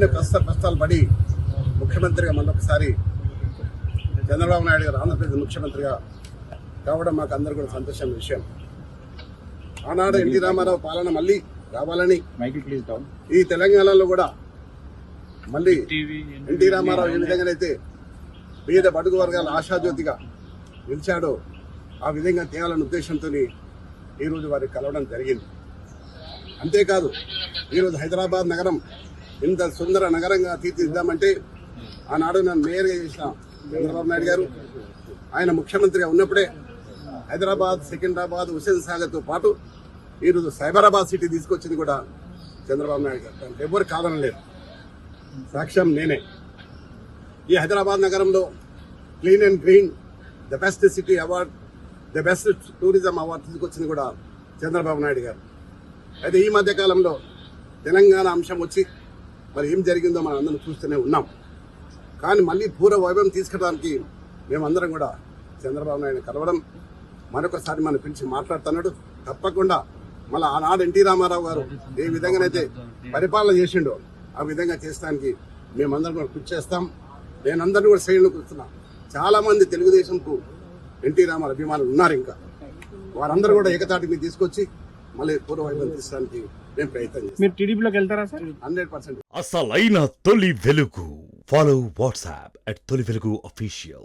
ఎన్నో కష్టాలు పడి ముఖ్యమంత్రిగా మళ్ళొకసారి చంద్రబాబు నాయుడు గారు ఆంధ్రప్రదేశ్ ముఖ్యమంత్రిగా కావడం మాకు అందరూ కూడా సంతోషమైన విషయం. ఆనాడు ఎన్టీ రామారావు పాలన మళ్ళీ రావాలని ఈ తెలంగాణలో కూడా మళ్ళీ ఎన్టీ రామారావు ఏ విధంగానైతే పేద బడుగు వర్గాల ఆశాజ్యోతిగా నిలిచాడో ఆ విధంగా తేవాలనే ఉద్దేశంతో ఈరోజు వారికి కలవడం జరిగింది. అంతేకాదు ఈరోజు హైదరాబాద్ నగరం ఇంత సుందర నగరంగా తీర్చిదిద్దామంటే ఆనాడు నన్ను మేయర్గా చేసిన చంద్రబాబు నాయుడు గారు ఆయన ముఖ్యమంత్రిగా ఉన్నప్పుడే హైదరాబాద్, సికింద్రాబాద్, హుస్సేన్ సాగర్తో పాటు ఈరోజు సైబరాబాద్ సిటీ తీసుకొచ్చింది కూడా చంద్రబాబు నాయుడు గారు. దానికి ఎవరు కాదనలేదు, సాక్ష్యం నేనే. ఈ హైదరాబాద్ నగరంలో clean and green the best city award, the best tourism award తీసుకొచ్చింది కూడా చంద్రబాబు నాయుడు గారు. అయితే ఈ మధ్య కాలంలో తెలంగాణ అంశం వచ్చి మరి ఏం జరిగిందో మనం అందరం చూస్తూనే ఉన్నాం. కానీ మళ్ళీ పూర్వ వైభవం తీసుకురావడానికి మేమందరం కూడా చంద్రబాబు నాయుడు కలవడం, మరొకసారి మనం పిలిచి మాట్లాడుతున్నాడు. తప్పకుండా మళ్ళీ ఆనాడు ఎన్టీ రామారావు గారు ఏ విధంగానైతే పరిపాలన చేసిండో ఆ విధంగా చేస్తానికి మేమందరం కూడా కృషి చేస్తాం. నేనందరినీ కూడా శ్రేణులు కూర్చున్నా. చాలా మంది తెలుగుదేశంకు ఎన్టీ రామారావు అభిమానులు ఉన్నారు. ఇంకా వారందరూ కూడా ఏకతాటి మీద తీసుకొచ్చి మళ్ళీ పూర్వ వైభవం తీసుకోవడానికి మేము ప్రయత్నం చేస్తాం. మీరు టీడీపీలోకి వెళ్తారా సార్? 100%. అసలైన తొలి వెలుగు. ఫాలో వాట్సాప్ @తొలి వెలుగు official.